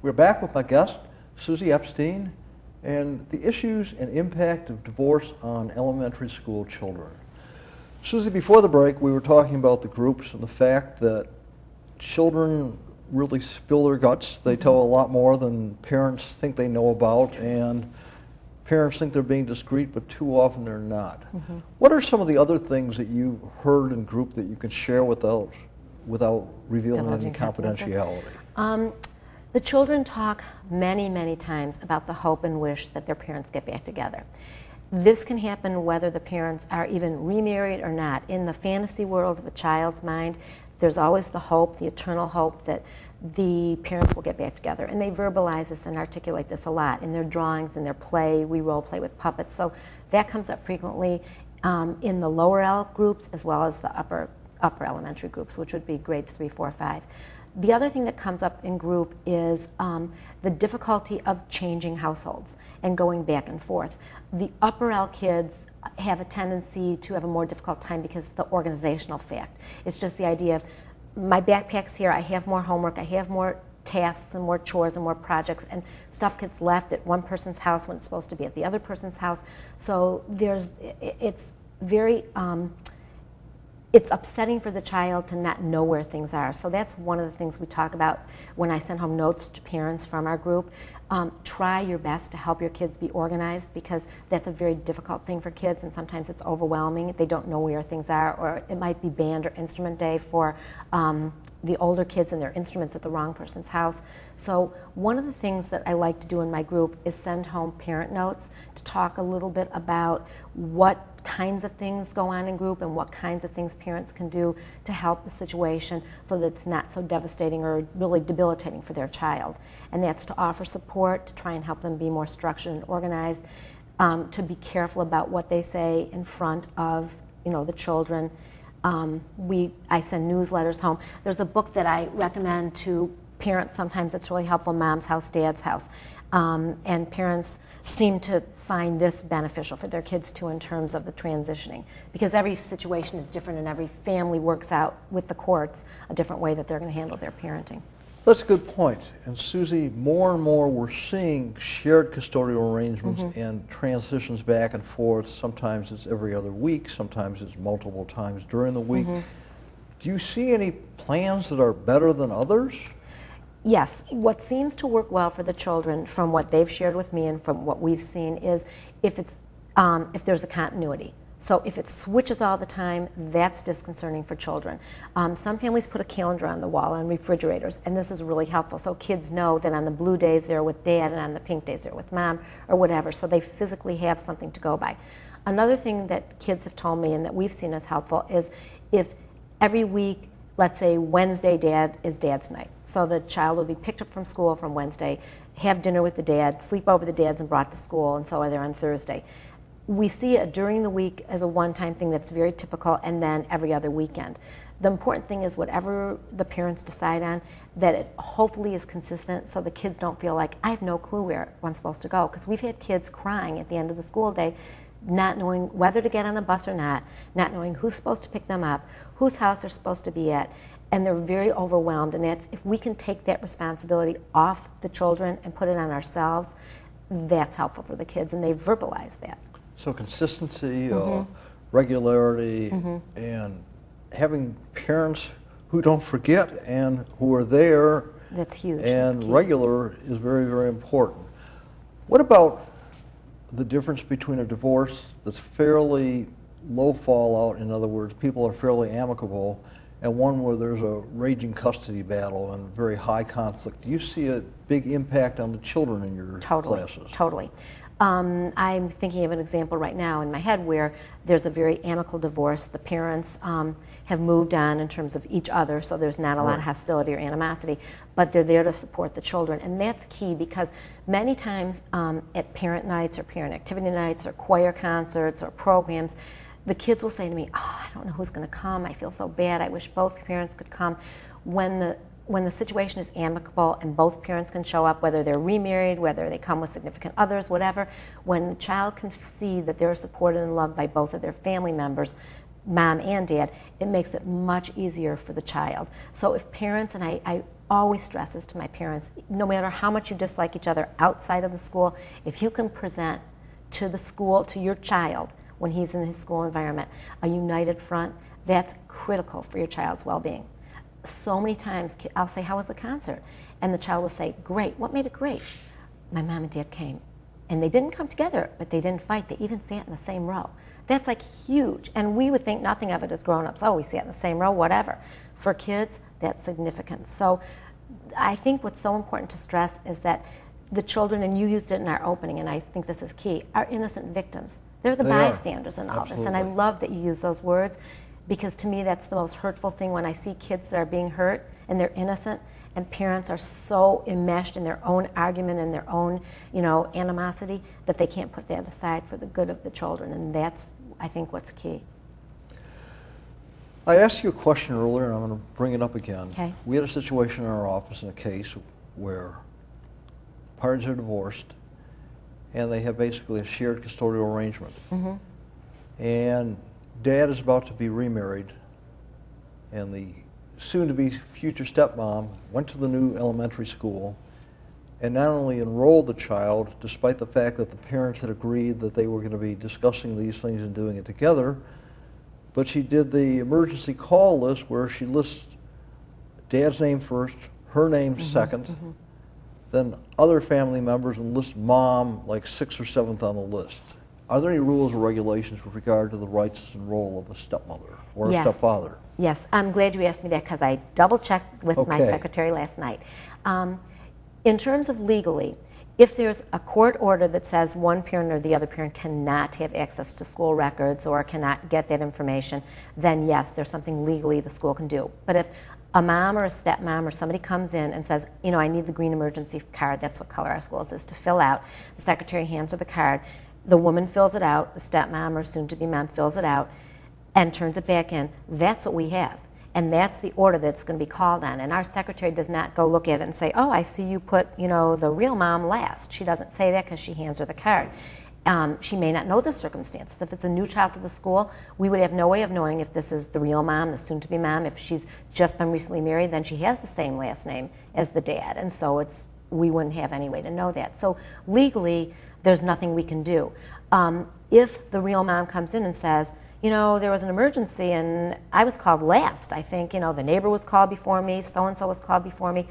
We're back with my guest, Suzi Epstein, and the issues and impact of divorce on elementary school children. Suzi, before the break, we were talking about the groups and the fact that children really spill their guts. They tell a lot more than parents think they know about, and parents think they're being discreet, but too often they're not. What are some of the other things that you heard in group that you can share without revealing any confidentiality? The children talk many, many times about the hope and wish that their parents get back together. This can happen whether the parents are even remarried or not. In the fantasy world of a child's mind, there's always the hope, the eternal hope that the parents will get back together. And they verbalize this and articulate this a lot in their drawings, in their play. We role play with puppets. So that comes up frequently in the lower L groups as well as the upper elementary groups, which would be grades 3, 4, 5. The other thing that comes up in group is the difficulty of changing households and going back and forth. The upper L kids have a tendency to have a more difficult time because of the organizational fact. It's just the idea of my backpack's here, I have more homework, I have more tasks and more chores and more projects, and stuff gets left at one person's house when it's supposed to be at the other person's house. So it's very it's upsetting for the child to not know where things are. So that's one of the things we talk about when I send home notes to parents from our group. Try your best to help your kids be organized, because that's a very difficult thing for kids, and sometimes it's overwhelming. They don't know where things are, or it might be band or instrument day for the older kids and their instruments at the wrong person's house. So one of the things that I like to do in my group is send home parent notes to talk a little bit about what kinds of things go on in group and what kinds of things parents can do to help the situation so that it's not so devastating or really debilitating for their child. And that's to offer support, to try and help them be more structured and organized, to be careful about what they say in front of the children. I send newsletters home. There's a book that I recommend to parents sometimes that's really helpful, Mom's House, Dad's House. And parents seem to find this beneficial for their kids too in terms of the transitioning, because every situation is different and every family works out with the courts a different way that they're going to handle their parenting. That's a good point. And Suzi, more and more we're seeing shared custodial arrangements and transitions back and forth. Sometimes it's every other week, sometimes it's multiple times during the week. Do you see any plans that are better than others? Yes. What seems to work well for the children, from what they've shared with me and from what we've seen, is if there's a continuity. So if it switches all the time, that's disconcerting for children. Some families put a calendar on the wall and refrigerators, and this is really helpful. So kids know that on the blue days they're with dad and on the pink days they're with mom or whatever, so they physically have something to go by. Another thing that kids have told me and that we've seen as helpful is if every week, let's say Wednesday is dad's night. So the child will be picked up from school from Wednesday, have dinner with the dad, sleep over the dad's and brought to school, and so are they on Thursday. We see it during the week as a one-time thing that's very typical, and then every other weekend. The important thing is whatever the parents decide on, that it hopefully is consistent so the kids don't feel like, I have no clue where I'm supposed to go. Because we've had kids crying at the end of the school day, not knowing whether to get on the bus or not knowing who's supposed to pick them up, whose house they're supposed to be at, and they're very overwhelmed. And that's, if we can take that responsibility off the children and put it on ourselves, that's helpful for the kids, and they verbalize that. So consistency, regularity, and having parents who don't forget and who are there. That's huge. And regular is very, very important. What about the difference between a divorce that's fairly low fallout, in other words, people are fairly amicable, and one where there's a raging custody battle and very high conflict? Do you see a big impact on the children in your classes? Totally. I'm thinking of an example right now in my head where there's a very amicable divorce. The parents have moved on in terms of each other, so there's not a lot of hostility or animosity, but they're there to support the children. And that's key, because many times at parent nights or parent activity nights or choir concerts or programs, the kids will say to me, I don't know who's going to come. I feel so bad. I wish both parents could come. When the situation is amicable and both parents can show up, whether they're remarried, whether they come with significant others, whatever, when the child can see that they're supported and loved by both of their family members, mom and dad, it makes it much easier for the child. So if parents, and I always stresses to my parents, no matter how much you dislike each other outside of the school, if you can present to the school, to your child, when he's in his school environment, a united front, that's critical for your child's well-being. So many times I'll say, how was the concert? And the child will say, great. What made it great? My mom and dad came. And they didn't come together, but they didn't fight. They even sat in the same row. That's like huge. And we would think nothing of it as grown-ups. Oh, we sat in the same row, whatever. For kids, that's significant. So I think what's so important to stress is that the children, and you used it in our opening, and I think this is key, are innocent victims. They're the bystanders in all this. And I love that you use those words, because to me that's the most hurtful thing when I see kids that are being hurt and they're innocent, and parents are so enmeshed in their own argument and their own, animosity that they can't put that aside for the good of the children. And that's, I think, what's key. I asked you a question earlier, and I'm going to bring it up again. Okay. We had a situation in our office in a case where parents are divorced, and they have basically a shared custodial arrangement. Mm-hmm. And dad is about to be remarried, and the soon-to-be future stepmom went to the new elementary school and not only enrolled the child, despite the fact that the parents had agreed that they were going to be discussing these things and doing it together, but she did the emergency call list where she lists dad's name first, her name second, then other family members, and lists mom like 6th or 7th on the list. Are there any rules or regulations with regard to the rights and role of a stepmother or a stepfather? Yes, I'm glad you asked me that, because I double-checked with my secretary last night. In terms of legally, if there's a court order that says one parent or the other parent cannot have access to school records or cannot get that information, then yes, there's something legally the school can do. But if a mom or a stepmom or somebody comes in and says, I need the green emergency card, that's what color our schools is, to fill out, the secretary hands her the card, the woman fills it out, the stepmom or soon-to-be mom fills it out, and turns it back in. That's what we have. And that's the order that's going to be called on. And our secretary does not go look at it and say, oh, I see you put, the real mom last. She doesn't say that because she hands her the card. She may not know the circumstances. If it's a new child to the school, we would have no way of knowing if this is the real mom, the soon-to-be mom. If she's just been recently married, then she has the same last name as the dad. And so we wouldn't have any way to know that. So legally, there's nothing we can do. If the real mom comes in and says, there was an emergency and I was called last, I think, the neighbor was called before me, so-and-so was called before me,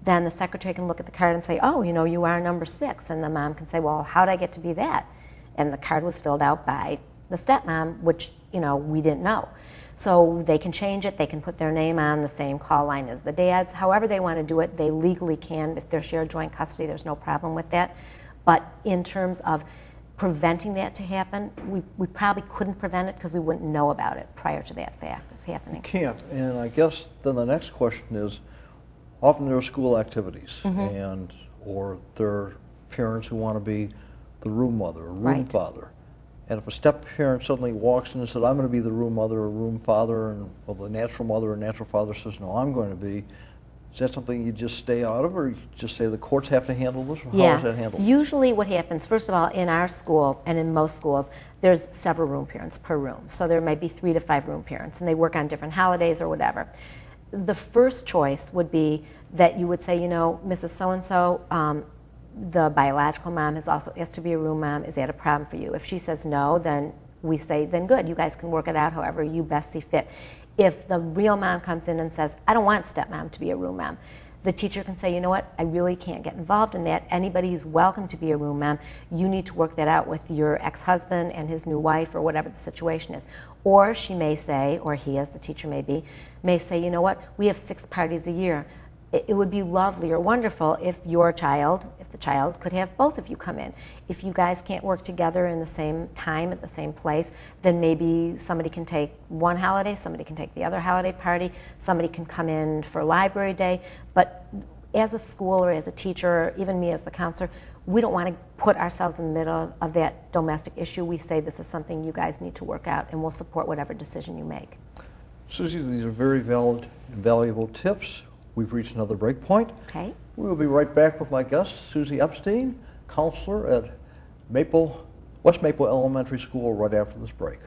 then the secretary can look at the card and say, oh, you are number 6. And the mom can say, well, how did I get to be that? And the card was filled out by the stepmom, which, we didn't know. So they can change it, they can put their name on the same call line as the dad's. However they want to do it, they legally can. If they're shared joint custody, there's no problem with that. But in terms of preventing that to happen, we probably couldn't prevent it because we wouldn't know about it prior to that fact of happening. You can't. And I guess then the next question is, often there are school activities, or there are parents who want to be the room mother or room father. And if a step-parent suddenly walks in and says, I'm going to be the room mother or room father, and the natural mother or natural father says, no, I'm going to be, is that something you just stay out of, or you just say the courts have to handle this, or how is that handled? Usually what happens, first of all, in our school and in most schools, there's several room parents per room. So there might be 3 to 5 room parents, and they work on different holidays or whatever. The first choice would be that you would say, Mrs. So-and-so, the biological mom has also asked to be a room mom. Is that a problem for you? If she says no, then we say, then good. You guys can work it out however you best see fit. If the real mom comes in and says, I don't want stepmom to be a room mom, the teacher can say, you know what, I really can't get involved in that. Anybody is welcome to be a room mom. You need to work that out with your ex-husband and his new wife or whatever the situation is. Or she may say, or he, as the teacher may say, you know what, we have 6 parties a year. It would be lovely or wonderful if the child could have both of you come in. If you guys can't work together in the same time at the same place, then maybe somebody can take one holiday, somebody can take the other holiday party, somebody can come in for library day. But as a school or as a teacher, or even me as the counselor, we don't want to put ourselves in the middle of that domestic issue. We say this is something you guys need to work out, and we'll support whatever decision you make. Suzi, these are very valid and valuable tips. We've reached another break point. Okay. We will be right back with my guest, Suzi Epstein, counselor at West Maple Elementary School, right after this break.